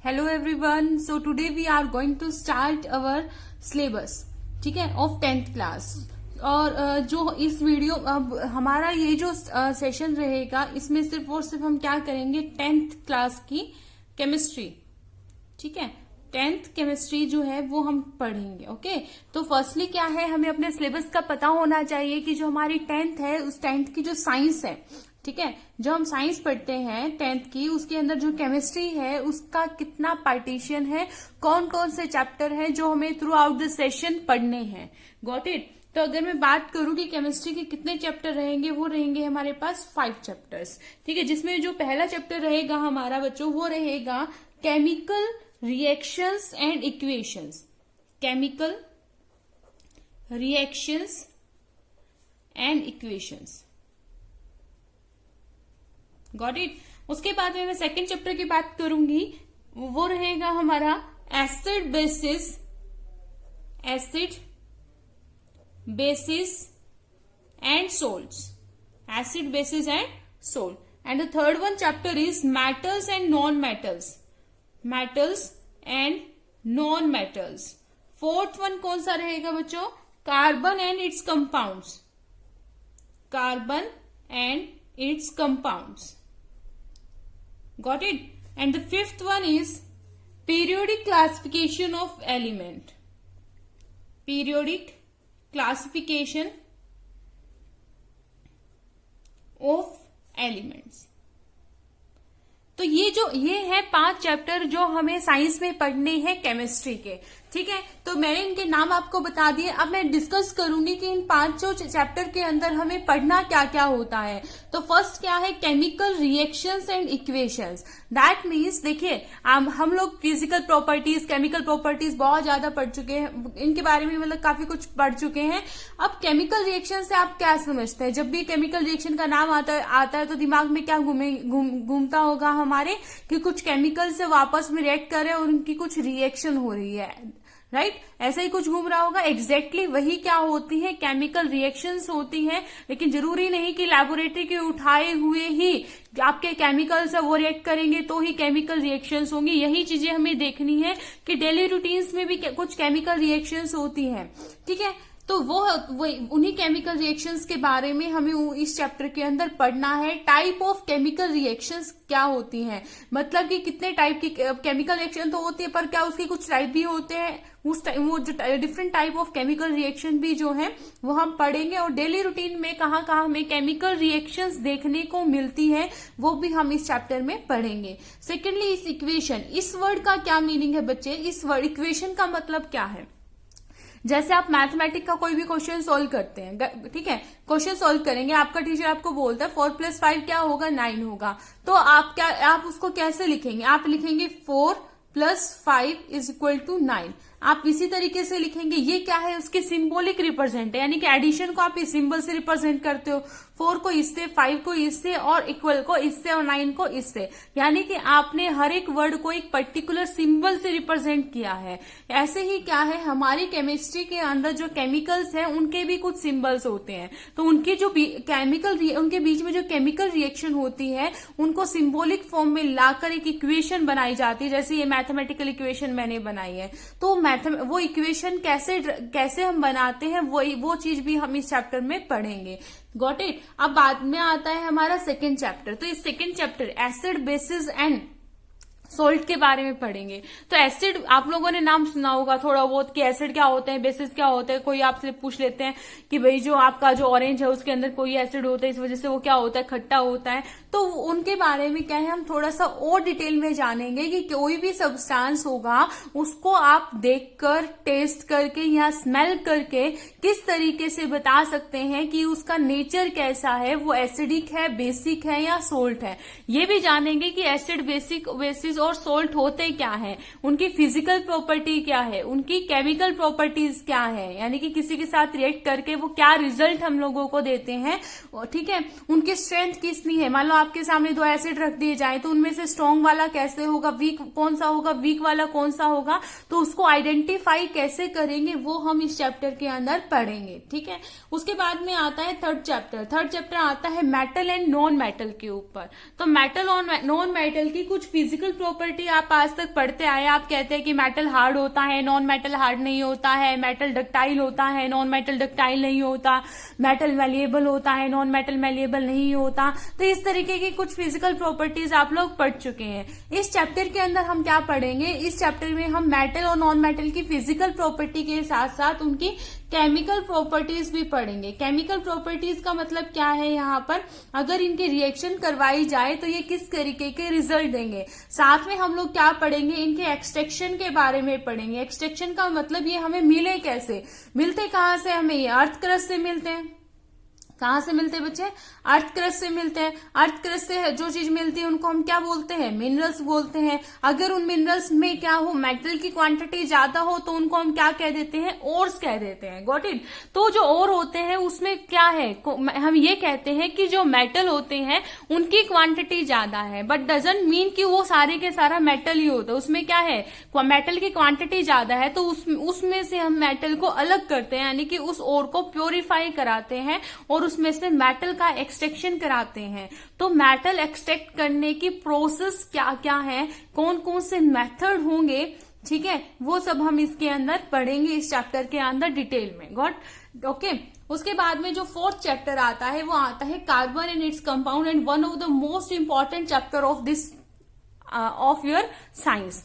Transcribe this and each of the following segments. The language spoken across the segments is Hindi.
Hello everyone, so today we are going to start our syllabus, ठीक है, ऑफ 10th क्लास। और जो इस वीडियो अब हमारा ये जो सेशन रहेगा, इसमें सिर्फ और सिर्फ हम क्या करेंगे, 10th क्लास की केमिस्ट्री, ठीक है, 10th केमिस्ट्री जो है वो हम पढ़ेंगे। ओके, तो फर्स्टली क्या है, हमें अपने सिलेबस का पता होना चाहिए कि जो हमारी 10th है, उस 10th की जो साइंस है, ठीक है, जो हम साइंस पढ़ते हैं 10th की, उसके अंदर जो केमिस्ट्री है उसका कितना पार्टीशन है, कौन कौन से चैप्टर हैं जो हमें थ्रू आउट द सेशन पढ़ने हैं। Got it. तो अगर मैं बात करूं कि केमिस्ट्री के कितने चैप्टर रहेंगे, वो रहेंगे हमारे पास 5 चैप्टर्स, ठीक है, जिसमें जो पहला चैप्टर रहेगा हमारा बच्चों, वो रहेगा chemical reactions and equations. Chemical reactions and equations, got it. उसके बाद में मैं सेकेंड चैप्टर की बात करूंगी, वो रहेगा हमारा acid basis and salts. Acid basis and salt. And the third one chapter is metals and non metals. Metals and non metals. Fourth one कौन सा रहेगा बच्चों, carbon and it's compounds. Carbon and its compounds. Got it? And the fifth one is periodic classification of element. Periodic classification of elements. तो ये है 5 चैप्टर जो हमें साइंस में पढ़ने हैं केमिस्ट्री के, ठीक है। तो मैंने इनके नाम आपको बता दिए। अब मैं डिस्कस करूंगी कि इन 5 चैप्टर के अंदर हमें पढ़ना क्या क्या होता है। तो फर्स्ट क्या है, chemical reactions and equations. That means देखिए, हम लोग फिजिकल प्रॉपर्टीज, केमिकल प्रॉपर्टीज बहुत ज्यादा पढ़ चुके हैं, इनके बारे में मतलब काफी कुछ पढ़ चुके हैं। अब केमिकल रिएक्शन से आप क्या समझते हैं, जब भी केमिकल रिएक्शन का नाम आता है तो दिमाग में क्या घूमता होगा हमारे, कि कुछ केमिकल से वापस में रिएक्ट कर रहे हैं और उनकी कुछ रिएक्शन हो रही है, राइट ऐसा ही कुछ घूम रहा होगा। एग्जैक्टली वही क्या होती है, केमिकल रिएक्शंस होती है। लेकिन जरूरी नहीं कि लैबोरेटरी के उठाए हुए ही आपके केमिकल से वो रिएक्ट करेंगे तो ही केमिकल रिएक्शंस होंगी। यही चीजें हमें देखनी है कि डेली रूटीन्स में भी कुछ केमिकल रिएक्शंस होती हैं, ठीक है। तो वो उन्हीं केमिकल रिएक्शंस के बारे में हमें इस चैप्टर के अंदर पढ़ना है। टाइप ऑफ केमिकल रिएक्शंस क्या होती हैं, मतलब कि कितने टाइप की केमिकल रिएक्शन तो होती है, पर क्या उसके कुछ टाइप भी होते हैं, वो जो different type of chemical reaction भी जो है वो हम पढ़ेंगे। और डेली रूटीन में कहाँ कहाँ हमें केमिकल रिएक्शंस देखने को मिलती है, वो भी हम इस चैप्टर में पढ़ेंगे। सेकेंडली इस इक्वेशन, इस वर्ड का क्या मीनिंग है बच्चे, इस वर्ड इक्वेशन का मतलब क्या है। जैसे आप मैथमेटिक का कोई भी क्वेश्चन सॉल्व करते हैं, ठीक है, क्वेश्चन सॉल्व करेंगे, आपका टीचर आपको बोलता है 4 + 5 क्या होगा, 9 होगा। तो आप उसको कैसे लिखेंगे, आप लिखेंगे 4 + 5 = 9। आप इसी तरीके से लिखेंगे। ये क्या है, उसके सिंबॉलिक रिप्रेजेंट है, यानी कि एडिशन को आप इस सिंबल से रिप्रेजेंट करते हो, 4 को इससे, 5 को इससे, और इक्वल को इससे, और 9 को इससे, यानी कि आपने हर एक वर्ड को एक पर्टिकुलर सिंबल से रिप्रेजेंट किया है। ऐसे ही क्या है, हमारी केमिस्ट्री के अंदर जो केमिकल्स हैं उनके भी कुछ सिंबल्स होते हैं, तो उनके जो उनके बीच में जो केमिकल रिएक्शन होती है उनको सिंबॉलिक फॉर्म में लाकर एक इक्वेशन बनाई जाती है। जैसे ये मैथमेटिकल इक्वेशन मैंने बनाई है, तो वो इक्वेशन कैसे हम बनाते हैं, वो चीज भी हम इस चैप्टर में पढ़ेंगे। Got it. अब बाद में आता है हमारा सेकेंड चैप्टर। तो इस second chapter acid basis and salt के बारे में पढ़ेंगे। तो एसिड आप लोगों ने नाम सुना होगा थोड़ा बहुत कि एसिड क्या होते हैं, बेसिस क्या होते हैं। कोई आपसे पूछ लेते हैं कि भाई जो आपका जो ऑरेंज है उसके अंदर कोई एसिड होता है, इस वजह से वो क्या होता है, खट्टा होता है। तो उनके बारे में क्या है, हम थोड़ा सा और डिटेल में जानेंगे कि कोई भी सब्सटेंस होगा उसको आप देखकर, टेस्ट करके या स्मेल करके किस तरीके से बता सकते हैं कि उसका नेचर कैसा है, वो एसिडिक है, बेसिक है या सोल्ट है। ये भी जानेंगे कि एसिड, बेसिस और सोल्ट होते क्या है, उनकी फिजिकल प्रॉपर्टी क्या है, उनकी केमिकल प्रॉपर्टीज क्या है, यानी कि किसी के साथ रिएक्ट करके वो क्या रिजल्ट हम लोगों को देते हैं, ठीक है। उनकी स्ट्रेंथ कितनी है, मान लो आपके सामने 2 एसिड रख दिए जाए तो उनमें से स्ट्रॉन्ग वाला कैसे होगा, वीक कौन सा होगा, वीक वाला कौन सा होगा, तो उसको आइडेंटिफाई कैसे करेंगे वो हम इस चैप्टर के अंदर पढ़ेंगे, ठीक है। उसके बाद में आता है थर्ड चैप्टर आता है मेटल एंड नॉन मेटल के ऊपर। तो मेटल और नॉन मेटल की कुछ फिजिकल प्रॉपर्टी आप आज तक पढ़ते आए, आप कहते हैं कि मेटल हार्ड होता है, नॉन मेटल हार्ड नहीं होता है, मेटल डक्टाइल होता है, नॉन मेटल डक्टाइल नहीं होता, मेटल मैलिएबल होता है, नॉन मेटल मैलिएबल नहीं होता। तो इस तरीके की कुछ फिजिकल प्रॉपर्टीज आप लोग पढ़ चुके हैं। इस चैप्टर के अंदर हम क्या पढ़ेंगे, इस चैप्टर में हम मेटल और नॉन मेटल की फिजिकल प्रॉपर्टी के साथ साथ उनकी केमिकल प्रॉपर्टीज भी पढ़ेंगे। केमिकल प्रॉपर्टीज का मतलब क्या है, यहाँ पर अगर इनकी रिएक्शन करवाई जाए तो ये किस तरीके के रिजल्ट देंगे। साथ में हम लोग क्या पढ़ेंगे, इनके एक्सट्रैक्शन के बारे में पढ़ेंगे। एक्सट्रैक्शन का मतलब ये हमें मिले कैसे, मिलते कहाँ से, हमें ये अर्थ क्रस्ट से मिलते हैं। कहाँ से मिलते हैं बच्चे, अर्थ क्रस्ट से मिलते हैं। अर्थ क्रस्ट से जो चीज मिलती है उनको हम क्या बोलते हैं, मिनरल्स बोलते हैं। अगर उन मिनरल्स में क्या हो, मेटल की क्वांटिटी ज्यादा हो तो उनको हम क्या कह देते हैं, ओर्स कह देते हैं। Got it. तो जो ओर होते हैं उसमें क्या है, हम ये कहते हैं कि जो मेटल होते हैं उनकी क्वांटिटी ज्यादा है, बट डजंट मीन कि वो सारे के सारा मेटल ही होता है। उसमें क्या है, मेटल की क्वांटिटी ज्यादा है तो उसमें से हम मेटल को अलग करते हैं, यानी कि उस ओर को प्योरीफाई कराते हैं और उसमें से मेटल का एक्सट्रैक्शन कराते हैं। तो मेटल एक्सट्रैक्ट करने की प्रोसेस क्या क्या है, कौन कौन से मेथड होंगे, ठीक है, वो सब हम इसके अंदर पढ़ेंगे इस चैप्टर के अंदर डिटेल में। Got okay. उसके बाद में जो फोर्थ चैप्टर आता है वो आता है carbon and its compound and one of the most important chapter of this of your science.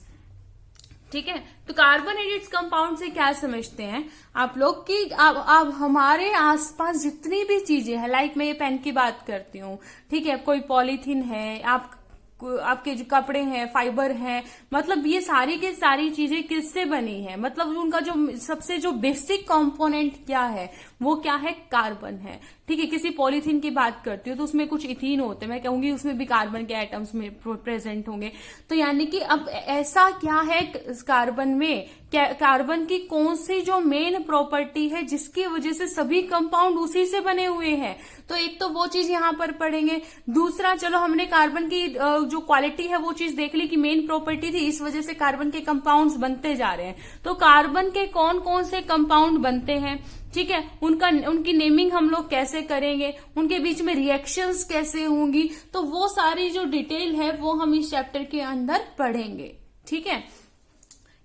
ठीक है, तो कार्बन एंड इट्स कंपाउंड से क्या समझते हैं आप लोग कि अब हमारे आसपास जितनी भी चीजें हैं, लाइक मैं ये पेन की बात करती हूँ, ठीक है, कोई पॉलीथीन है, आपके जो कपड़े हैं, फाइबर है, मतलब ये सारी की सारी चीजें किससे बनी है, मतलब उनका जो सबसे जो बेसिक कंपोनेंट क्या है वो क्या है, कार्बन है। ठीक है, किसी पॉलीथीन की बात करती हूँ तो उसमें कुछ इथीन होते हैं, मैं कहूंगी उसमें भी कार्बन के एटम्स में प्रेजेंट होंगे। तो यानी कि अब ऐसा क्या है कार्बन में, कार्बन की कौन सी जो मेन प्रॉपर्टी है जिसकी वजह से सभी कंपाउंड उसी से बने हुए हैं। तो एक तो वो चीज यहाँ पर पढ़ेंगे। दूसरा, चलो हमने कार्बन की जो क्वालिटी है वो चीज देख ली कि मेन प्रॉपर्टी थी, इस वजह से कार्बन के कंपाउंड्स बनते जा रहे हैं। तो कार्बन के कौन कौन से कंपाउंड बनते हैं, ठीक है, उनकी नेमिंग हम लोग कैसे करेंगे, उनके बीच में रिएक्शंस कैसे होंगी, तो वो सारी जो डिटेल है वो हम इस चैप्टर के अंदर पढ़ेंगे। ठीक है,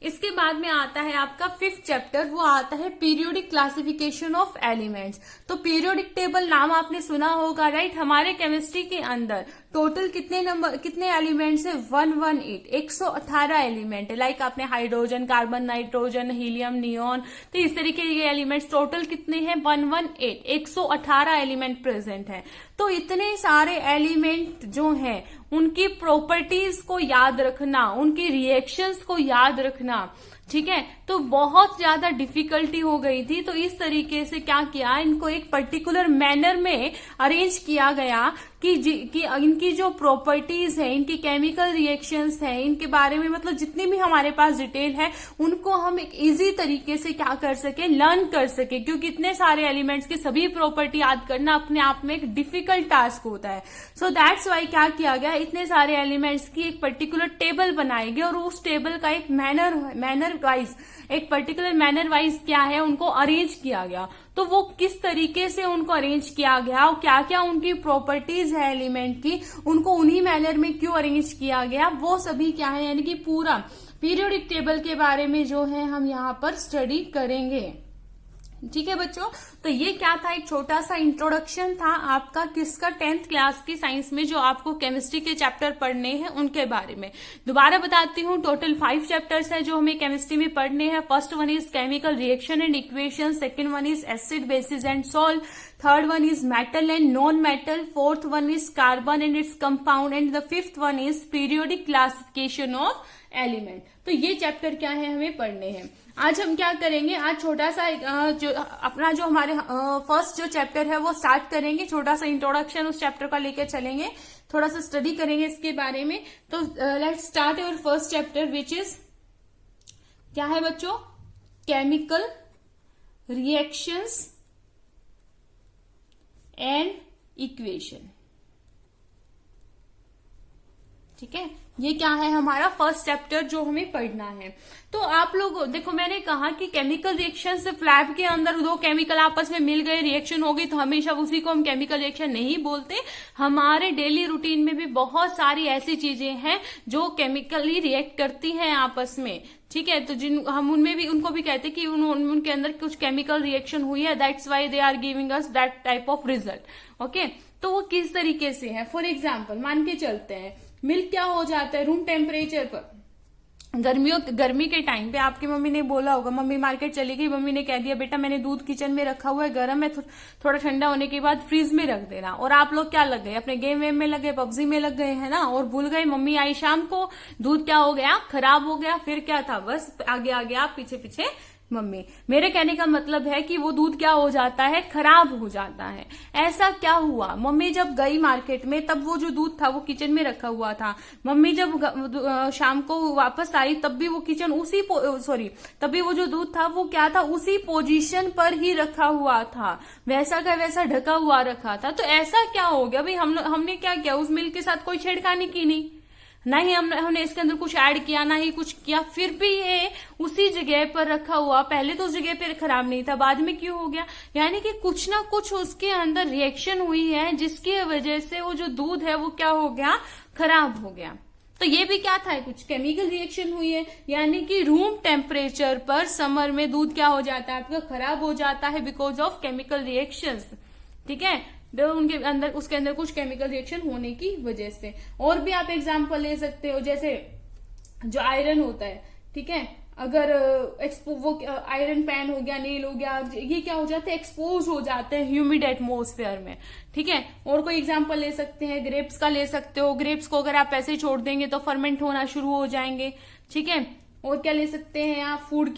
इसके बाद में आता है आपका फिफ्थ चैप्टर, वो आता है पीरियोडिक क्लासिफिकेशन ऑफ एलिमेंट्स। तो पीरियोडिक टेबल नाम आपने सुना होगा, राइट। हमारे केमिस्ट्री के अंदर टोटल कितने एलिमेंट्स है, 118, 118 एलिमेंट है। लाइक आपने hydrogen, carbon, nitrogen, helium, neon, तो इस तरीके के एलिमेंट्स टोटल कितने हैं, 118, 118 एलिमेंट प्रेजेंट है। तो इतने सारे एलिमेंट जो हैं उनकी प्रॉपर्टीज को याद रखना, उनकी रिएक्शंस को याद रखना, ठीक है, तो बहुत ज्यादा डिफिकल्टी हो गई थी। तो इस तरीके से क्या किया, इनको एक पर्टिकुलर मैनर में अरेंज किया गया कि इनकी जो प्रॉपर्टीज है, इनकी केमिकल रिएक्शंस है, इनके बारे में मतलब जितनी भी हमारे पास डिटेल है उनको हम एक इजी तरीके से क्या कर सके, लर्न कर सके। क्योंकि इतने सारे एलिमेंट्स की सभी प्रॉपर्टी याद करना अपने आप में एक डिफिकल्ट टास्क होता है। सो दैट्स वाई क्या किया गया, इतने सारे एलिमेंट्स की एक पर्टिकुलर टेबल बनाई गई और उस टेबल का एक मैनर वाइज, एक पर्टिकुलर मैनर वाइज क्या है, उनको अरेंज किया गया। तो वो किस तरीके से उनको अरेंज किया गया और क्या क्या उनकी प्रॉपर्टीज है एलिमेंट की, उनको उन्हीं मैनर में क्यों अरेंज किया गया, वो सभी क्या है, यानी कि पूरा पीरियोडिक टेबल के बारे में जो है हम यहाँ पर स्टडी करेंगे। ठीक है बच्चों, तो ये क्या था, एक छोटा सा इंट्रोडक्शन था आपका किसका, 10th क्लास की साइंस में जो आपको केमिस्ट्री के चैप्टर पढ़ने हैं उनके बारे में। दोबारा बताती हूँ, टोटल 5 चैप्टर्स है जो हमें केमिस्ट्री में पढ़ने हैं। First one is chemical reaction and equation, second one is acid basis and salt, third one is metal and non metal, fourth one is carbon and its compound and the fifth one is periodic classification of element. तो ये चैप्टर क्या है, हमें पढ़ने हैं। आज हम क्या करेंगे, आज छोटा सा जो अपना जो हमारे फर्स्ट जो चैप्टर है वो स्टार्ट करेंगे। छोटा सा इंट्रोडक्शन उस चैप्टर का लेकर चलेंगे, थोड़ा सा स्टडी करेंगे इसके बारे में। तो let's start your first chapter which is क्या है बच्चों, केमिकल रिएक्शंस एंड इक्वेशन। ठीक है, ये क्या है हमारा फर्स्ट चैप्टर जो हमें पढ़ना है। तो आप लोग देखो, मैंने कहा कि केमिकल रिएक्शन सिर्फ लैब के अंदर दो केमिकल आपस में मिल गए रिएक्शन हो गई तो हमेशा उसी को हम केमिकल रिएक्शन नहीं बोलते। हमारे डेली रूटीन में भी बहुत सारी ऐसी चीजें हैं जो केमिकली रिएक्ट करती हैं आपस में, ठीक है। तो जिन हम उनमें भी उनको भी कहते हैं कि उनके अंदर कुछ केमिकल रिएक्शन हुई है, that's why they are giving us that type of result. Okay, तो वो किस तरीके से है, फॉर एग्जाम्पल मान के चलते हैं मिल्क क्या हो जाता है रूम टेम्परेचर पर, गर्मी के टाइम पे आपकी मम्मी ने बोला होगा, मम्मी मार्केट चली गई, मम्मी ने कह दिया बेटा मैंने दूध किचन में रखा हुआ है, गर्म है, थोड़ा ठंडा होने के बाद फ्रीज में रख देना। और आप लोग क्या लग गए, अपने गेम वेम में लग गए, पबजी में लग गए है ना, और भूल गए, मम्मी आई शाम को, दूध क्या हो गया, खराब हो गया, फिर क्या था, बस आगे आगे आप पीछे पीछे मम्मी। मेरे कहने का मतलब है कि वो दूध क्या हो जाता है, खराब हो जाता है। ऐसा क्या हुआ, मम्मी जब गई मार्केट में तब वो जो दूध था वो किचन में रखा हुआ था, मम्मी जब शाम को वापस आई तब भी वो तब भी वो जो दूध था वो क्या था, उसी पोजीशन पर ही रखा हुआ था, वैसा का वैसा ढका हुआ रखा था। तो ऐसा क्या हो गया भाई, हमने क्या किया, उस मिल्क के साथ कोई छेड़खानी की नहीं, ना ही हमने इसके अंदर कुछ ऐड किया, ना ही कुछ किया, फिर भी ये उसी जगह पर रखा हुआ, पहले तो उस जगह पर खराब नहीं था, बाद में क्यों हो गया, यानी कि कुछ ना कुछ उसके अंदर रिएक्शन हुई है जिसकी वजह से वो जो दूध है वो क्या हो गया, खराब हो गया। तो ये भी क्या था, कुछ केमिकल रिएक्शन हुई है, यानी कि रूम टेम्परेचर पर समर में दूध क्या हो जाता है आपका, खराब हो जाता है बिकॉज ऑफ केमिकल रिएक्शंस, ठीक है, उसके अंदर कुछ केमिकल रिएक्शन होने की वजह से। और भी आप एग्जांपल ले सकते हो, जैसे जो आयरन होता है, ठीक है, अगर वो आयरन पैन हो गया, नेल हो गया, ये क्या हो जाते हैं, एक्सपोज हो जाते हैं ह्यूमिड एटमोस्फेयर में, ठीक है। और कोई एग्जांपल ले सकते हैं, ग्रेप्स का ले सकते हो, ग्रेप्स को अगर आप ऐसे छोड़ देंगे तो फर्मेंट होना शुरू हो जाएंगे, ठीक है। और क्या ले सकते हैं आप, फूड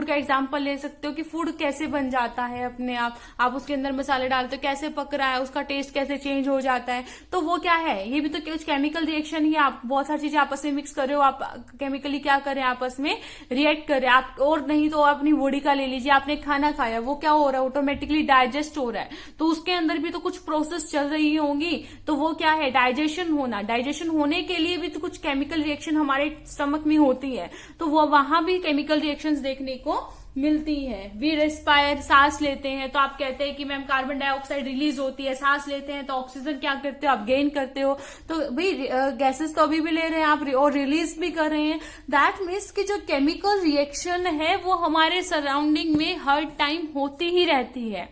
का एग्जांपल ले सकते हो कि फूड कैसे बन जाता है अपने आप उसके अंदर मसाले डालते हो, कैसे पक रहा है, उसका टेस्ट कैसे चेंज हो जाता है, तो वो क्या है, ये भी तो कुछ केमिकल रिएक्शन ही, आप बहुत सारी चीजें आपस में मिक्स कर रहे हो, आप केमिकली क्या कर रहे हैं, आपस में रिएक्ट कर रहे हैं आप। और नहीं तो अपनी बॉडी का ले लीजिए, आपने खाना खाया, वो क्या हो रहा है, ऑटोमेटिकली डाइजेस्ट हो रहा है, तो उसके अंदर भी तो कुछ प्रोसेस चल रही होंगी, तो वो क्या है, डाइजेशन होने के लिए भी तो कुछ केमिकल रिएक्शन हमारे स्टमक में होती है, तो वो वहां भी केमिकल रिएक्शंस देखने को मिलती है। वी रेस्पायर, सांस लेते हैं तो आप कहते हैं कि मैम कार्बन डाइऑक्साइड रिलीज होती है, सांस लेते हैं तो ऑक्सीजन क्या करते हो आप, गेन करते हो, तो भाई गैसेस तो अभी भी ले रहे हैं आप और रिलीज भी कर रहे हैं। दैट मीन्स कि जो केमिकल रिएक्शन है वो हमारे सराउंडिंग में हर टाइम होती ही रहती है,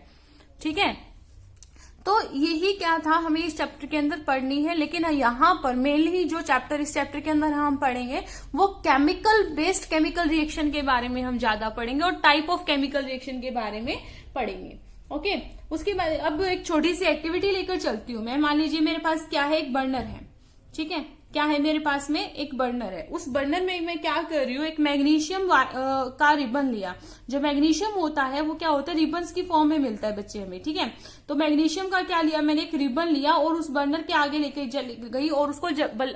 ठीक है। तो यही क्या था हमें इस चैप्टर के अंदर पढ़नी है, लेकिन यहाँ पर मेनली जो इस चैप्टर के अंदर हम पढ़ेंगे वो केमिकल बेस्ड केमिकल रिएक्शन के बारे में हम ज्यादा पढ़ेंगे और टाइप ऑफ केमिकल रिएक्शन के बारे में पढ़ेंगे। ओके, उसके बाद अब एक छोटी सी एक्टिविटी लेकर चलती हूँ मैं। मान लीजिए मेरे पास क्या है, एक बर्नर है, ठीक है, क्या है मेरे पास में एक बर्नर है। उस बर्नर में मैं क्या कर रही हूँ, एक मैग्नीशियम का रिबन लिया। जो मैग्नीशियम होता है वो क्या होता है, रिबन्स की फॉर्म में मिलता है बच्चे हमें, ठीक है। तो मैग्नीशियम का क्या लिया मैंने, एक रिबन लिया और उस बर्नर के आगे लेके गई और उसको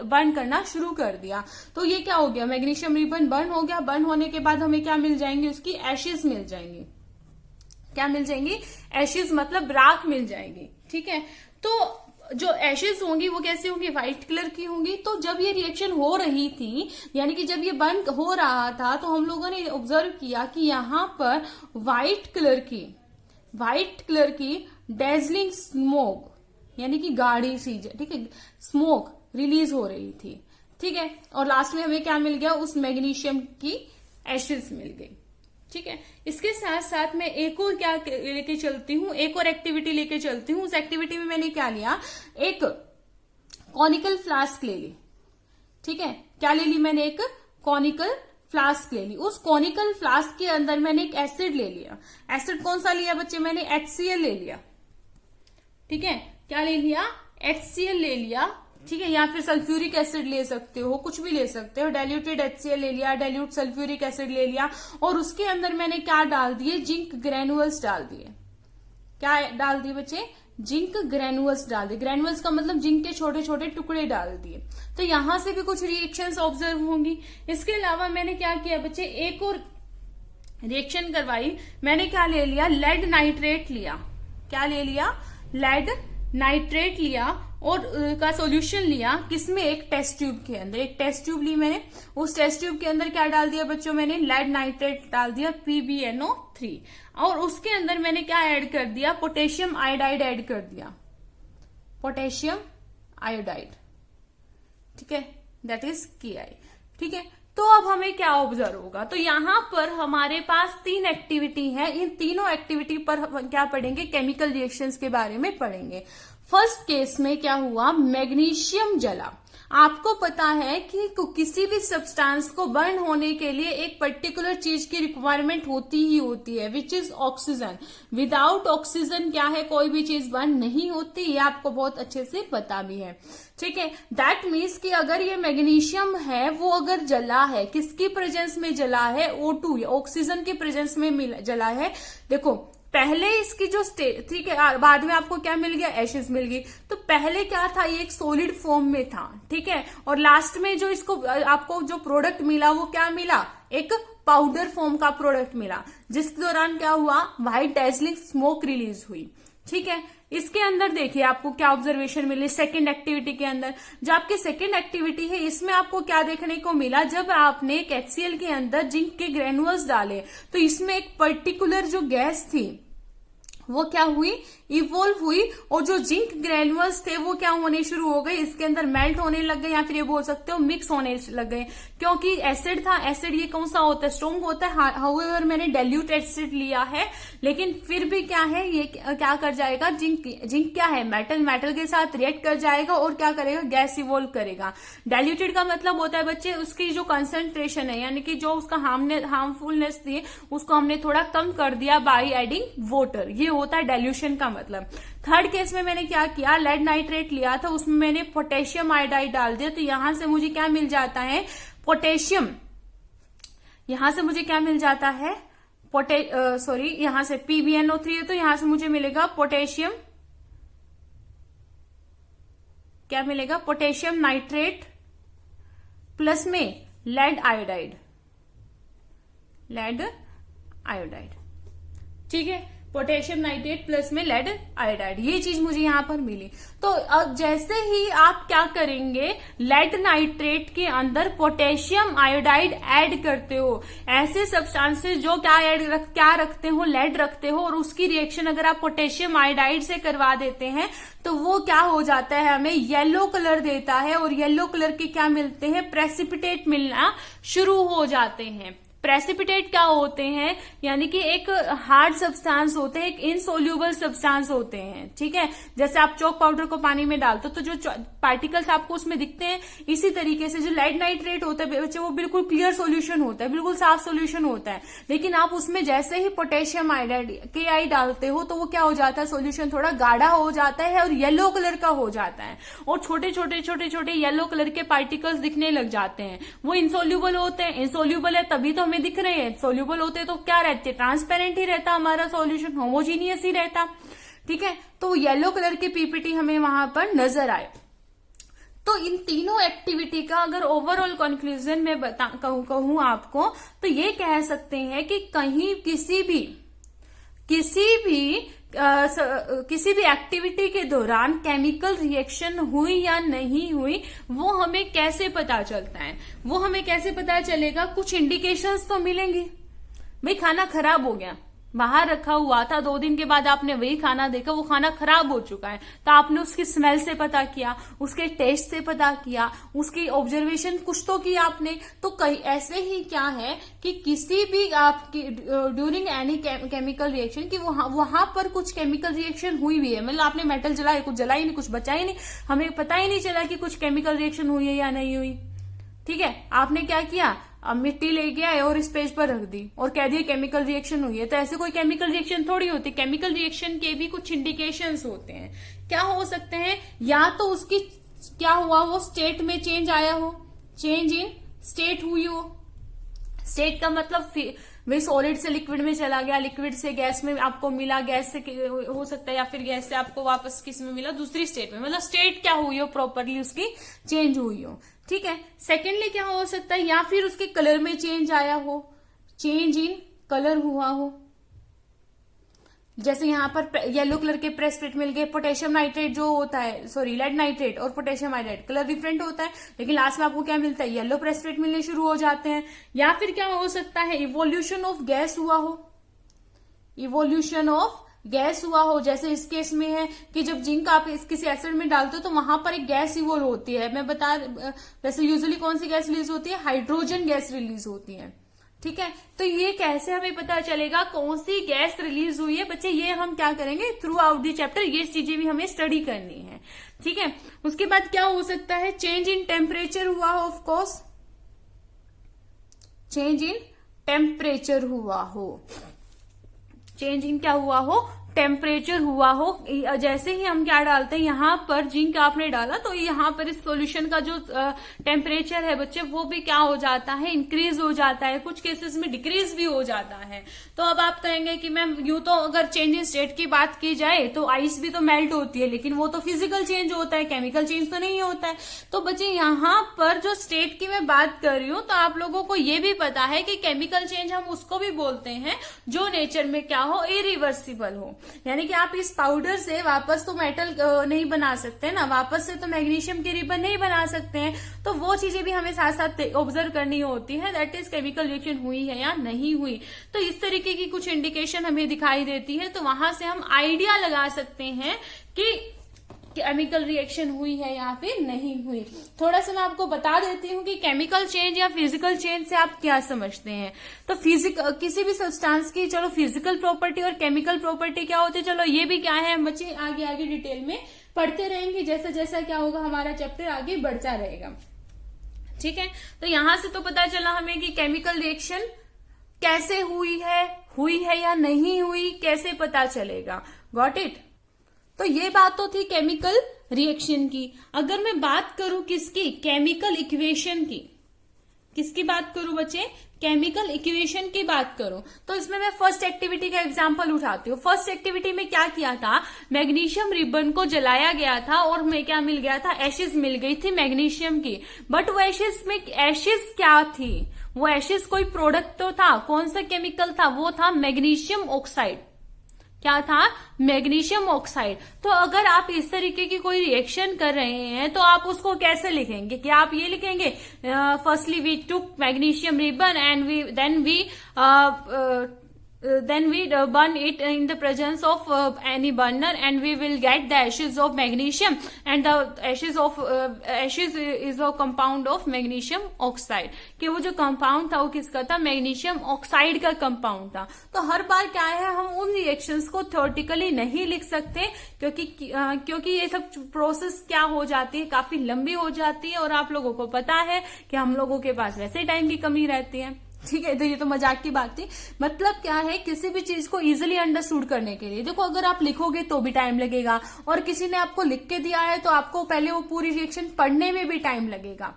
बर्न करना शुरू कर दिया। तो ये क्या हो गया, मैग्नीशियम रिबन बर्न हो गया। बर्न होने के बाद हमें क्या मिल जाएंगे, उसकी एशेज मिल जाएंगी। क्या मिल जाएंगी, एशेज मतलब राख मिल जाएगी, ठीक है। तो जो एशेज होंगी वो कैसी होंगी, व्हाइट कलर की होंगी। तो जब ये रिएक्शन हो रही थी, यानी कि जब ये बर्न हो रहा था, तो हम लोगों ने ऑब्जर्व किया कि यहाँ पर व्हाइट कलर की डेजलिंग स्मोक, यानी कि गाढ़ी सी, ठीक है, स्मोक रिलीज हो रही थी, ठीक है। और लास्ट में हमें क्या मिल गया, उस मैग्नीशियम की एशेज मिल गई, ठीक है। इसके साथ साथ मैं एक और क्या लेके चलती हूँ, एक और एक्टिविटी लेके चलती हूँ। उस एक्टिविटी में मैंने क्या लिया, एक कॉनिकल फ्लास्क ले ली, ठीक है। क्या ले ली मैंने, एक कॉनिकल फ्लास्क ले ली। उस कॉनिकल फ्लास्क के अंदर मैंने एक एसिड ले लिया। एसिड कौन सा लिया बच्चे, मैंने HCl ले लिया, ठीक है। क्या ले लिया, HCl ले लिया, ठीक है, या फिर सल्फ्यूरिक एसिड ले सकते हो, कुछ भी ले सकते हो। डाइल्यूटेड HCl ले लिया, डाइल्यूट सल्फ्यूरिक एसिड ले लिया और उसके अंदर मैंने क्या डाल दिए, जिंक ग्रेनुअल्स डाल दिए। क्या डाल दिए बच्चे, जिंक ग्रेनुअल्स डाल दिए। ग्रेनुअल्स का मतलब जिंक के छोटे छोटे टुकड़े डाल दिए। तो यहां से भी कुछ रिएक्शंस ऑब्जर्व होंगी। इसके अलावा मैंने क्या किया बच्चे, एक और रिएक्शन करवाई। मैंने क्या ले लिया, लेड नाइट्रेट लिया। क्या ले लिया, लेड नाइट्रेट लिया और का सॉल्यूशन लिया, किसमें, एक टेस्ट ट्यूब के अंदर। एक टेस्ट ट्यूब ली मैंने, उस टेस्ट ट्यूब के अंदर क्या डाल दिया बच्चों, मैंने लेड नाइट्रेट डाल दिया PbNO3, और उसके अंदर मैंने क्या ऐड कर दिया, पोटेशियम आयोडाइड ऐड कर दिया, पोटेशियम आयोडाइड, ठीक है, दैट इज Ki, ठीक है। तो अब हमें क्या ऑब्जर्व होगा, तो यहां पर हमारे पास 3 एक्टिविटी है, इन तीनों एक्टिविटी पर हम क्या पढ़ेंगे, केमिकल रिएक्शंस के बारे में पढ़ेंगे। फर्स्ट केस में क्या हुआ, मैग्नीशियम जला। आपको पता है कि किसी भी सब्सटेंस को बर्न होने के लिए एक पर्टिकुलर चीज की रिक्वायरमेंट होती ही होती है, which is oxygen. Without oxygen क्या है, कोई भी चीज बर्न नहीं होती, ये आपको बहुत अच्छे से पता भी है, ठीक है। दैट मीन्स कि अगर ये मैग्नीशियम है, वो अगर जला है, किसकी प्रेजेंस में जला है, O2 ऑक्सीजन की प्रेजेंस में जला है। देखो पहले इसकी जो स्टेट, ठीक है, बाद में आपको क्या मिल गया, एशेस मिल गई। तो पहले क्या था, ये एक सॉलिड फॉर्म में था, ठीक है, और लास्ट में जो इसको आपको जो प्रोडक्ट मिला वो क्या मिला, एक पाउडर फॉर्म का प्रोडक्ट मिला, जिसके दौरान क्या हुआ, व्हाइट डेजलिंग स्मोक रिलीज हुई, ठीक है। इसके अंदर देखिए आपको क्या ऑब्जर्वेशन मिली, सेकेंड एक्टिविटी के अंदर, जो आपकी सेकेंड एक्टिविटी है, इसमें आपको क्या देखने को मिला, जब आपने एक HCl के अंदर जिंक के ग्रेनुअल्स डाले, तो इसमें एक पर्टिकुलर जो गैस थी वो क्या हुई, इवोल्व हुई, और जो जिंक ग्रेनुअल्स थे वो क्या होने शुरू हो गए, इसके अंदर मेल्ट होने लग गए, या फिर ये बोल सकते हो मिक्स होने लग गए, क्योंकि एसिड था। एसिड ये कौन सा होता है, स्ट्रॉन्ग होता है। हाउएवर मैंने डाइल्यूट एसिड लिया है, लेकिन फिर भी क्या है, ये क्या कर जाएगा, जिंक क्या है, मेटल के साथ रिएक्ट कर जाएगा और क्या करेगा, गैस इवोल्व करेगा। डाइल्यूटेड का मतलब होता है बच्चे, उसकी जो कंसंट्रेशन है, यानी कि जो उसका हार्मफुलनेस थी, उसको हमने थोड़ा कम कर दिया बाय एडिंग वाटर, ये होता है डाइल्यूशन का मतलब। थर्ड केस में मैंने क्या किया, लेड नाइट्रेट लिया था, उसमें मैंने पोटेशियम आयोडाइड डाल दिया, तो यहां से मुझे क्या मिल जाता है, पोटेशियम, यहां से मुझे क्या मिल जाता है, यहां से PbNO3 है, तो यहां से मुझे मिलेगा पोटेशियम, क्या मिलेगा, पोटेशियम नाइट्रेट प्लस में लेड आयोडाइड, ठीक है, पोटेशियम नाइट्रेट प्लस में लेड आयोडाइड, ये चीज मुझे यहां पर मिली। तो अब जैसे ही आप क्या करेंगे, लेड नाइट्रेट के अंदर पोटेशियम आयोडाइड ऐड करते हो, ऐसे सब्सटेंसेस जो क्या रखते हो, लेड रखते हो, और उसकी रिएक्शन अगर आप पोटेशियम आयोडाइड से करवा देते हैं, तो वो क्या हो जाता है, हमें येलो कलर देता है, और येलो कलर के क्या मिलते हैं, प्रेसिपिटेट मिलना शुरू हो जाते हैं। प्रेसिपिटेट क्या होते हैं, यानी कि एक हार्ड सब्सटेंस होते हैं, एक इनसोल्यूबल सब्सटेंस होते हैं, ठीक है। जैसे आप चॉक पाउडर को पानी में डालते हो तो जो पार्टिकल्स आपको उसमें दिखते हैं, इसी तरीके से जो लेड नाइट्रेट होता है बच्चे, वो बिल्कुल क्लियर सॉल्यूशन होता है, बिल्कुल साफ सॉल्यूशन होता है, लेकिन आप उसमें जैसे ही पोटेशियम आयोडाइड Ki डालते हो, तो वो क्या हो जाता है, सॉल्यूशन थोड़ा गाढ़ा हो जाता है और येलो कलर का हो जाता है, और छोटे छोटे येलो कलर के पार्टिकल्स दिखने लग जाते हैं। वो इनसोल्यूबल होते हैं, इनसोल्यूबल है तभी तो हमें दिख रहे हैं, सोल्यूबल होते तो क्या रहते, ट्रांसपेरेंट ही रहता हमारा सॉल्यूशन, होमोजीनियस ही रहता, ठीक है। तो येलो कलर की पीपीटी हमें वहां पर नजर आए। तो इन तीनों एक्टिविटी का अगर ओवरऑल कंक्लूजन में कहूं आपको, तो ये कह सकते हैं कि कहीं किसी भी एक्टिविटी के दौरान केमिकल रिएक्शन हुई या नहीं हुई, वो हमें कैसे पता चलता है, वो हमें कैसे पता चलेगा, कुछ इंडिकेशंस तो मिलेंगे। भाई खाना खराब हो गया, बाहर रखा हुआ था, 2 दिन के बाद आपने वही खाना देखा, वो खाना खराब हो चुका है, तो आपने उसकी स्मेल से पता किया, उसके टेस्ट से पता किया, उसकी ऑब्जर्वेशन कुछ तो किया आपने। तो कई ऐसे ही क्या है कि किसी भी आपकी ड्यूरिंग एनी केमिकल रिएक्शन की वहां पर कुछ केमिकल रिएक्शन हुई भी है, मतलब आपने मेटल जलाया, कुछ जला ही नहीं, कुछ बचा ही नहीं, हमें पता ही नहीं चला कि कुछ केमिकल रिएक्शन हुई है या नहीं हुई, ठीक है। आपने क्या किया, अब मिट्टी ले गया और इस पेज पर रख दी और कह दिया केमिकल रिएक्शन हुई है, तो ऐसे कोई केमिकल रिएक्शन थोड़ी होती। केमिकल रिएक्शन के भी कुछ इंडिकेशंस होते हैं, क्या हो सकते हैं, या तो उसकी क्या हुआ, वो स्टेट में चेंज आया हो, चेंज इन स्टेट हुई हो। स्टेट का मतलब वही सॉलिड से लिक्विड में चला गया, लिक्विड से गैस में आपको मिला, गैस से हो सकता है, या फिर गैस से आपको वापस किस में मिला, दूसरी स्टेट में, मतलब स्टेट क्या हुई हो, प्रॉपरली उसकी चेंज हुई हो, ठीक है। सेकेंडली क्या हो सकता है, या फिर उसके कलर में चेंज आया हो, चेंज इन कलर हुआ हो, जैसे यहाँ पर येलो कलर के प्रेसिपिटेट मिल गए, पोटेशियम नाइट्रेट जो होता है, सॉरी लेड नाइट्रेट और पोटेशियम नाइट्रेट, कलर डिफरेंट होता है लेकिन लास्ट में आपको क्या मिलता है, येलो प्रेसिपिटेट मिलने शुरू हो जाते हैं। या फिर क्या हो सकता है, इवोल्यूशन ऑफ गैस हुआ हो, इवोल्यूशन ऑफ गैस हुआ हो। जैसे इस केस में है कि जब जिंक आप किसी एसिड में डालते हो तो वहां पर एक गैस इवोल्व होती है। मैं बता, वैसे यूजुअली कौन सी गैस रिलीज होती है, हाइड्रोजन गैस रिलीज होती है। ठीक है, तो ये कैसे हमें पता चलेगा कौन सी गैस रिलीज हुई है बच्चे, ये हम क्या करेंगे थ्रू आउट दी चैप्टर, ये चीजें भी हमें स्टडी करनी है। ठीक है, उसके बाद क्या हो सकता है, चेंज इन टेम्परेचर हुआ हो, of course change in temperature हुआ हो, चेंज इन क्या हुआ हो, टेम्परेचर हुआ हो। जैसे ही हम क्या डालते हैं, यहाँ पर जिंक आपने डाला तो यहाँ पर इस सॉल्यूशन का जो टेम्परेचर है बच्चे वो भी क्या हो जाता है, इंक्रीज हो जाता है, कुछ केसेस में डिक्रीज भी हो जाता है। तो अब आप कहेंगे कि मैम यूं तो अगर चेंज इन स्टेट की बात की जाए तो आइस भी तो मेल्ट होती है, लेकिन वो तो फिजिकल चेंज होता है, केमिकल चेंज तो नहीं होता है। तो बच्चे यहाँ पर जो स्टेट की मैं बात कर रही हूँ तो आप लोगों को ये भी पता है कि केमिकल चेंज हम उसको भी बोलते हैं जो नेचर में क्या हो, इरिवर्सिबल हो। यानी कि आप इस पाउडर से वापस तो मेटल नहीं बना सकते ना, वापस से तो मैग्नीशियम की रिबन नहीं बना सकते हैं। तो वो चीजें भी हमें साथ साथ ऑब्जर्व करनी होती है, दैट इज केमिकल रिएक्शन हुई है या नहीं हुई। तो इस तरीके की कुछ इंडिकेशन हमें दिखाई देती है, तो वहां से हम आइडिया लगा सकते हैं कि केमिकल रिएक्शन हुई है या फिर नहीं हुई। थोड़ा सा मैं आपको बता देती हूँ कि केमिकल चेंज या फिजिकल चेंज से आप क्या समझते हैं। तो किसी भी सब्सटेंस की चलो फिजिकल प्रॉपर्टी और केमिकल प्रॉपर्टी क्या होती है, चलो ये भी क्या है बच्चे आगे आगे डिटेल में पढ़ते रहेंगे, जैसा जैसा क्या होगा हमारा चैप्टर आगे बढ़ता रहेगा। ठीक है, तो यहां से तो पता चला हमें कि केमिकल रिएक्शन कैसे हुई है या नहीं हुई, कैसे पता चलेगा। Got it. तो ये बात तो थी केमिकल रिएक्शन की। अगर मैं बात करूं किसकी, केमिकल इक्वेशन की, किसकी बात करूं बच्चे, केमिकल इक्वेशन की बात करूं, तो इसमें मैं फर्स्ट एक्टिविटी का एग्जांपल उठाती हूँ। फर्स्ट एक्टिविटी में क्या किया था, मैग्नीशियम रिबन को जलाया गया था और में क्या मिल गया था, एशिज मिल गई थी मैग्नीशियम की। बट वो एशिज में एशिज क्या थी, वो एशिज कोई प्रोडक्ट तो था, कौन सा केमिकल था, वो था मैग्नीशियम ऑक्साइड। क्या था, मैग्नीशियम ऑक्साइड। तो अगर आप इस तरीके की कोई रिएक्शन कर रहे हैं तो आप उसको कैसे लिखेंगे, क्या आप ये लिखेंगे firstly we took magnesium ribbon and then we burn it in the presence of any burner and we will get the ashes of magnesium and the ashes is a compound of magnesium oxide। कि वो जो कंपाउंड था वो किसका था, मैग्नीशियम ऑक्साइड का कंपाउंड था। तो हर बार क्या है, हम उन रिएक्शंस को थ्योरेटिकली नहीं लिख सकते क्योंकि ये सब प्रोसेस क्या हो जाती है, काफी लंबी हो जाती है और आप लोगों को पता है कि हम लोगों के पास वैसे टाइम की कमी रहती है। ठीक है, तो ये तो मजाक की बात थी। मतलब क्या है, किसी भी चीज को इजीली अंडरस्टूड करने के लिए देखो, अगर आप लिखोगे तो भी टाइम लगेगा और किसी ने आपको लिख के दिया है तो आपको पहले वो पूरी रिएक्शन पढ़ने में भी टाइम लगेगा।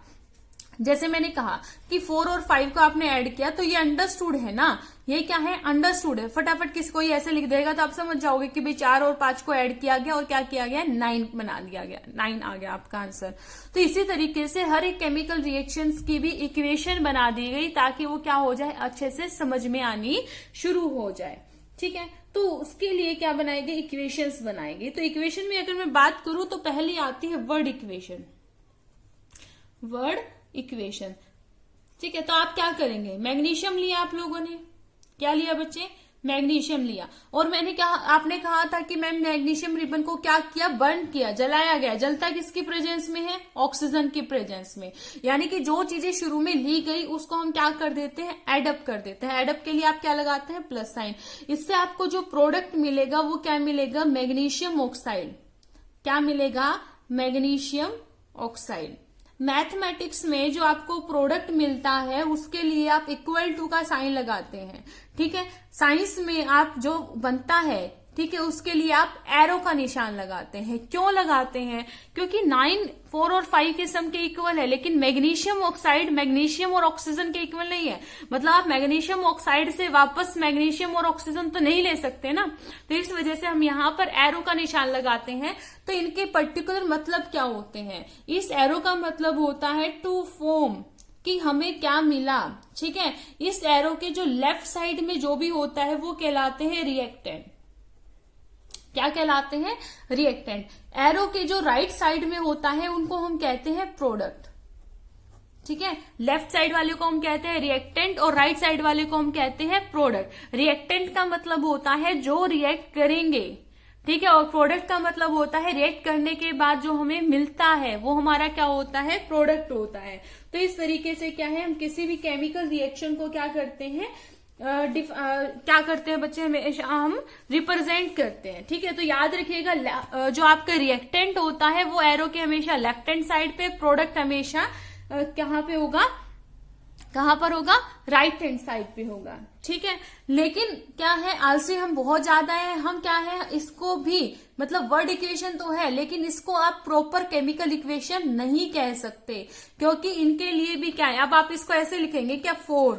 जैसे मैंने कहा कि 4 और 5 को आपने ऐड किया तो ये अंडरस्टूड है ना, ये क्या है, अंडरस्टूड है। फटाफट किसी को ऐसे लिख देगा तो आप समझ जाओगे कि भाई 4 और 5 को ऐड किया गया और क्या किया गया, 9 बना दिया गया, 9 आ गया आपका आंसर। तो इसी तरीके से हर एक केमिकल रिएक्शंस की भी इक्वेशन बना दी गई ताकि वो क्या हो जाए, अच्छे से समझ में आनी शुरू हो जाए। ठीक है, तो उसके लिए क्या बनाएगी, इक्वेशंस बनाएगी। तो इक्वेशन में अगर मैं बात करूं तो पहली आती है वर्ड इक्वेशन, वर्ड इक्वेशन। ठीक है, तो आप क्या करेंगे, मैग्नीशियम लिया आप लोगों ने, क्या लिया बच्चे, मैग्नीशियम लिया। और आपने कहा था कि मैम मैग्नीशियम रिबन को क्या किया, बर्न किया, जलाया गया। जलता किसकी प्रेजेंस में है, ऑक्सीजन की प्रेजेंस में। यानी कि जो चीजें शुरू में ली गई उसको हम क्या कर देते हैं, एडअप कर देते हैं। एडअप के लिए आप क्या लगाते हैं, प्लस साइन। इससे आपको जो प्रोडक्ट मिलेगा वो क्या मिलेगा, मैग्नीशियम ऑक्साइड। क्या मिलेगा, मैग्नीशियम ऑक्साइड। मैथमेटिक्स में जो आपको प्रोडक्ट मिलता है उसके लिए आप इक्वल टू का साइन लगाते हैं। ठीक है, साइंस में आप जो बनता है, ठीक है, उसके लिए आप एरो का निशान लगाते हैं। क्यों लगाते हैं, क्योंकि 9, 4 और 5 के सम के इक्वल है, लेकिन मैग्नीशियम ऑक्साइड मैग्नीशियम और ऑक्सीजन के इक्वल नहीं है। मतलब आप मैग्नीशियम ऑक्साइड से वापस मैग्नीशियम और ऑक्सीजन तो नहीं ले सकते ना, तो इस वजह से हम यहाँ पर एरो का निशान लगाते हैं। तो इनके पर्टिकुलर मतलब क्या होते हैं, इस एरो का मतलब होता है टू फॉर्म, कि हमें क्या मिला। ठीक है, इस एरो के जो लेफ्ट साइड में जो भी होता है वो कहलाते हैं रिएक्टेंट। क्या कहलाते हैं? रिएक्टेंट। एरो के जो राइट साइड में होता है उनको हम कहते हैं प्रोडक्ट। ठीक है, लेफ्ट साइड वाले को हम कहते हैं रिएक्टेंट और राइट साइड वाले को हम कहते हैं प्रोडक्ट। रिएक्टेंट का मतलब होता है जो रिएक्ट करेंगे, ठीक है, और प्रोडक्ट का मतलब होता है रिएक्ट करने के बाद जो हमें मिलता है वो हमारा क्या होता है? प्रोडक्ट होता है। तो इस तरीके से क्या है, हम किसी भी केमिकल रिएक्शन को क्या करते हैं, क्या करते हैं बच्चे, हमेशा हम रिप्रेजेंट करते हैं। ठीक है, तो याद रखिएगा जो आपका रिएक्टेंट होता है वो एरो के हमेशा लेफ्ट हैंड साइड पे, प्रोडक्ट हमेशा कहाँ पे होगा, कहां पर होगा? राइट हैंड साइड पे होगा। ठीक है, लेकिन क्या है, आलसी हम बहुत ज्यादा है, हम क्या है इसको भी मतलब वर्ड इक्वेशन तो है लेकिन इसको आप प्रॉपर केमिकल इक्वेशन नहीं कह सकते, क्योंकि इनके लिए भी क्या है, अब आप इसको ऐसे लिखेंगे क्या 4,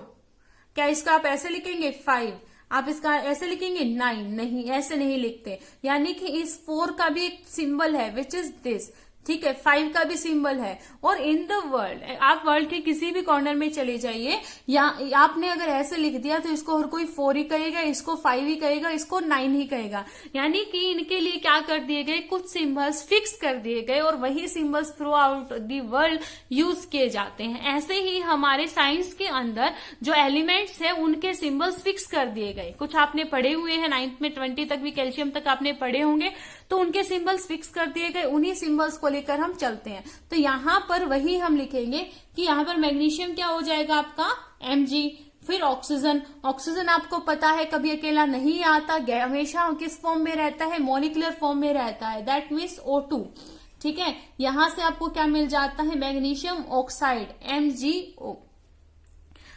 क्या इसको आप ऐसे लिखेंगे 5, आप इसका ऐसे लिखेंगे 9, नहीं ऐसे नहीं लिखते। यानी कि इस 4 का भी एक सिंबल है विच इज दिस, ठीक है, 5 का भी सिंबल है। और इन द वर्ल्ड, आप वर्ल्ड के किसी भी कॉर्नर में चले जाइए, या आपने अगर ऐसे लिख दिया तो इसको हर कोई 4 ही कहेगा, इसको 5 ही कहेगा, इसको 9 ही कहेगा। यानी कि इनके लिए क्या कर दिए गए, कुछ सिंबल्स फिक्स कर दिए गए और वही symbols through out the world use किए जाते हैं। ऐसे ही हमारे साइंस के अंदर जो एलिमेंट्स है उनके सिंबल्स फिक्स कर दिए गए। कुछ आपने पढ़े हुए हैं 9th में, 20 तक भी कैल्शियम तक आपने पढ़े होंगे, तो उनके सिंबल्स फिक्स कर दिए गए, उन्हीं सिंबल्स को लेकर हम चलते हैं। तो यहां पर वही हम लिखेंगे कि यहां पर मैग्नीशियम क्या हो जाएगा आपका Mg, फिर ऑक्सीजन, ऑक्सीजन आपको पता है कभी अकेला नहीं आता, हमेशा किस फॉर्म में रहता है, मॉलिक्यूलर फॉर्म में रहता है, दैट मीन्स O2। ठीक है, यहां से आपको क्या मिल जाता है, मैग्नीशियम ऑक्साइड MgO।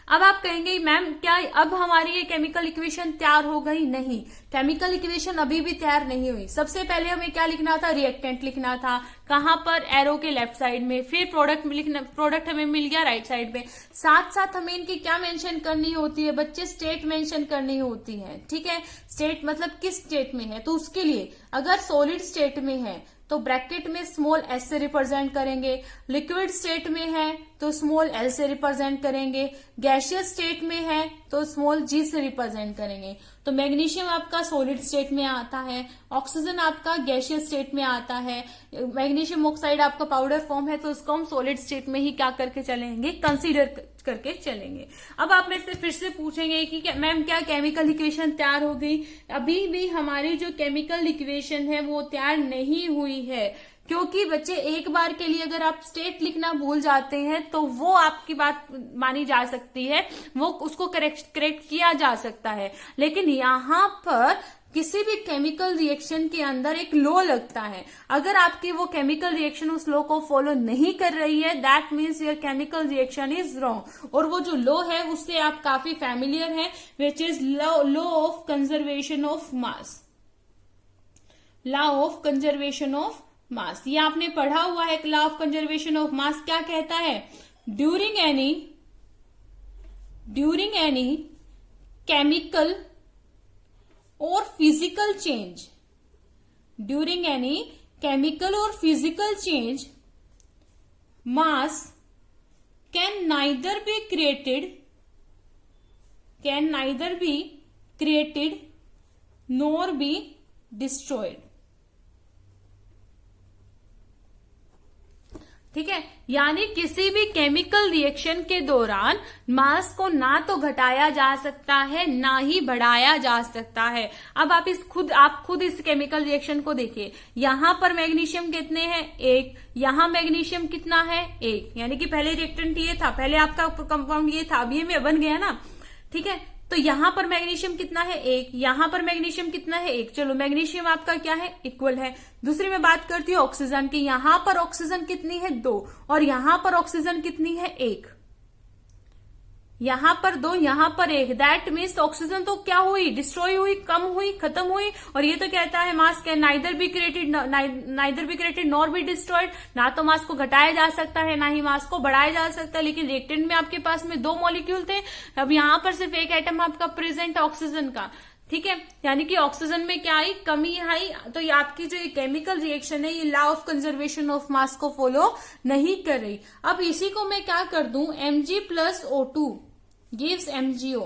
अब आप कहेंगे मैम क्या अब हमारी ये केमिकल इक्वेशन तैयार हो गई? नहीं, केमिकल इक्वेशन अभी भी तैयार नहीं हुई। सबसे पहले हमें क्या लिखना था, रिएक्टेंट लिखना था, कहां पर, एरो के लेफ्ट साइड में, फिर प्रोडक्ट हमें मिल गया राइट साइड में। साथ साथ हमें इनकी क्या मेंशन करनी होती है बच्चे, स्टेट मेंशन करनी होती है। ठीक है, स्टेट मतलब किस स्टेट में है, तो उसके लिए अगर सॉलिड स्टेट में है तो ब्रैकेट में स्मॉल s से रिप्रेजेंट करेंगे, लिक्विड स्टेट में है तो स्मॉल l से रिप्रेजेंट करेंगे, गैसियस स्टेट में है तो स्मॉल g से रिप्रेजेंट करेंगे। तो मैग्नीशियम आपका सॉलिड स्टेट में आता है, ऑक्सीजन आपका गैसियस स्टेट में आता है, मैग्नीशियम ऑक्साइड आपका पाउडर फॉर्म है तो उसको हम सॉलिड स्टेट में ही क्या करके चलेंगे, कंसीडर करके चलेंगे। अब आप मेरे से फिर से पूछेंगे कि मैम क्या केमिकल इक्वेशन तैयार हो गई? अभी भी हमारी जो केमिकल इक्वेशन है वो तैयार नहीं हुई है, क्योंकि बच्चे एक बार के लिए अगर आप स्टेट लिखना भूल जाते हैं तो वो आपकी बात मानी जा सकती है, वो उसको करेक्ट किया जा सकता है। लेकिन यहाँ पर किसी भी केमिकल रिएक्शन के अंदर एक लॉ लगता है, अगर आपकी वो केमिकल रिएक्शन उस लॉ को फॉलो नहीं कर रही है that means your chemical reaction is wrong. और वो जो लॉ है उससे आप काफी फैमिलियर हैं, which is law of conservation of mass, law of conservation of mass. ये आपने पढ़ा हुआ है, law of conservation of mass क्या कहता है, during any chemical or physical change, during any chemical or physical change, mass can neither be created nor be destroyed। ठीक है, यानी किसी भी केमिकल रिएक्शन के दौरान मास को ना तो घटाया जा सकता है ना ही बढ़ाया जा सकता है। अब आप खुद इस केमिकल रिएक्शन को देखिए, यहां पर मैग्नीशियम कितने हैं, 1, यहां मैग्नीशियम कितना है, 1, यानी कि पहले रिएक्टेंट ये था, पहले आपका कंपाउंड ये था, अब ये में बन गया ना। ठीक है, तो यहां पर मैग्नीशियम कितना है, 1, यहां पर मैग्नीशियम कितना है, 1। चलो मैग्नीशियम आपका क्या है, इक्वल है। दूसरी में बात करती हूँ ऑक्सीजन की, यहां पर ऑक्सीजन कितनी है, 2, और यहां पर ऑक्सीजन कितनी है, 1, यहां पर 2, यहां पर 1, दैट मीन्स ऑक्सीजन तो क्या हुई, डिस्ट्रॉय हुई, कम हुई, खत्म हुई। और ये तो कहता है मास can neither be created nor be destroyed, ना तो मास को घटाया जा सकता है ना ही मास को बढ़ाया जा सकता है। लेकिन रिएक्टेंट में आपके पास में 2 मॉलिक्यूल थे, अब यहां पर सिर्फ एक एटम आपका प्रेजेंट है ऑक्सीजन का। ठीक है, यानी कि ऑक्सीजन में क्या आई, कमी आई। तो ये आपकी जो ये केमिकल रिएक्शन है ये law of conservation of mass को फॉलो नहीं कर रही। अब इसी को मैं क्या कर दूं, Mg plus O2 gives MgO।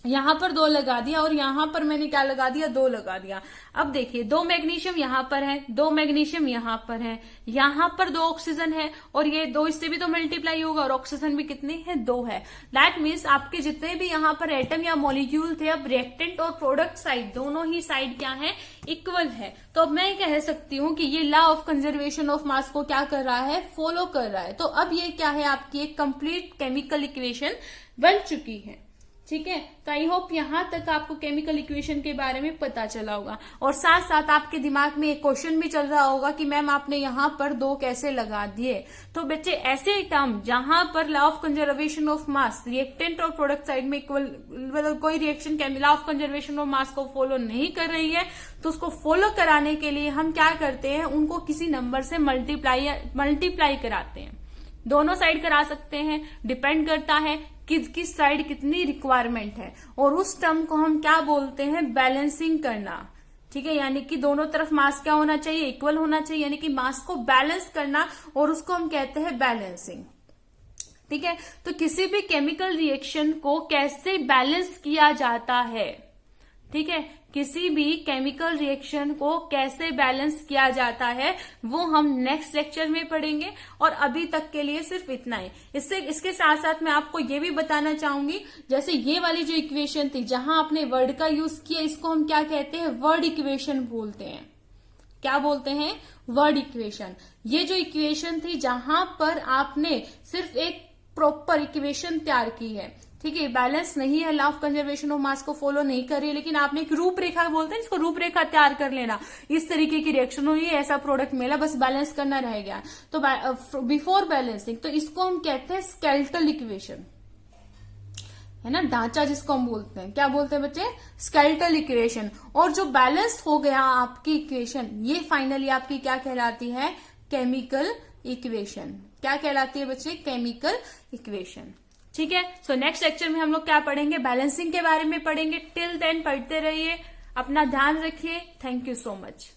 यहां पर 2 लगा दिया और यहां पर मैंने क्या लगा दिया, 2 लगा दिया। अब देखिए 2 मैग्नीशियम यहां पर है, 2 मैग्नीशियम यहां पर है, यहां पर 2 ऑक्सीजन है और ये 2 इससे भी तो मल्टीप्लाई होगा और ऑक्सीजन भी कितने हैं, 2 है। दैट मीन्स आपके जितने भी यहां पर एटम या मॉलिक्यूल थे, अब रिएक्टेंट और प्रोडक्ट साइड दोनों ही साइड क्या है, इक्वल है। तो अब मैं कह सकती हूं कि ये law of conservation of mass को क्या कर रहा है, फॉलो कर रहा है। तो अब ये क्या है, आपकी एक कंप्लीट केमिकल इक्वेशन बन चुकी है। ठीक है, तो आई होप यहां तक आपको केमिकल इक्वेशन के बारे में पता चला होगा और साथ साथ आपके दिमाग में एक क्वेश्चन भी चल रहा होगा कि मैम आपने यहां पर 2 कैसे लगा दिए। तो बच्चे ऐसे टर्म जहां पर law of conservation of mass reactant और प्रोडक्ट साइड में इक्वल, मतलब कोई reaction law of conservation of mass को फॉलो नहीं कर रही है, तो उसको फॉलो कराने के लिए हम क्या करते हैं, उनको किसी नंबर से मल्टीप्लाई कराते हैं। दोनों साइड करा सकते हैं, डिपेंड करता है किस साइड कितनी रिक्वायरमेंट है। और उस टर्म को हम क्या बोलते हैं, बैलेंसिंग करना। ठीक है, यानी कि दोनों तरफ मास क्या होना चाहिए, इक्वल होना चाहिए, यानी कि मास को बैलेंस करना, और उसको हम कहते हैं बैलेंसिंग। ठीक है, तो किसी भी केमिकल रिएक्शन को कैसे बैलेंस किया जाता है, ठीक है, किसी भी केमिकल रिएक्शन को कैसे बैलेंस किया जाता है वो हम नेक्स्ट लेक्चर में पढ़ेंगे। और अभी तक के लिए सिर्फ इतना ही। इसके साथ साथ मैं आपको ये भी बताना चाहूंगी, जैसे ये वाली जो इक्वेशन थी जहां आपने वर्ड का यूज किया, इसको हम क्या कहते हैं, वर्ड इक्वेशन बोलते हैं। क्या बोलते हैं, वर्ड इक्वेशन। ये जो इक्वेशन थी जहां पर आपने सिर्फ एक प्रॉपर इक्वेशन तैयार की है, ठीक है, बैलेंस नहीं है, law of conservation of mass को फॉलो नहीं कर रही है, लेकिन आपने एक रूपरेखा बोलते हैं इसको, रूपरेखा तैयार कर लेना, इस तरीके की रिएक्शन हुई, ऐसा प्रोडक्ट मिला, बस बैलेंस करना रह गया। तो बिफोर बैलेंसिंग, तो इसको हम कहते हैं स्केलेटल इक्वेशन, है ना, ढांचा जिसको हम बोलते हैं। क्या बोलते हैं बच्चे, स्केलेटल इक्वेशन। और जो बैलेंस हो गया आपकी इक्वेशन, ये फाइनली आपकी क्या कहलाती है, केमिकल इक्वेशन। क्या कहलाती है बच्चे, केमिकल इक्वेशन। ठीक है, सो नेक्स्ट लेक्चर में हम लोग क्या पढ़ेंगे, बैलेंसिंग के बारे में पढ़ेंगे। टिल देन पढ़ते रहिए, अपना ध्यान रखिए। Thank you so much.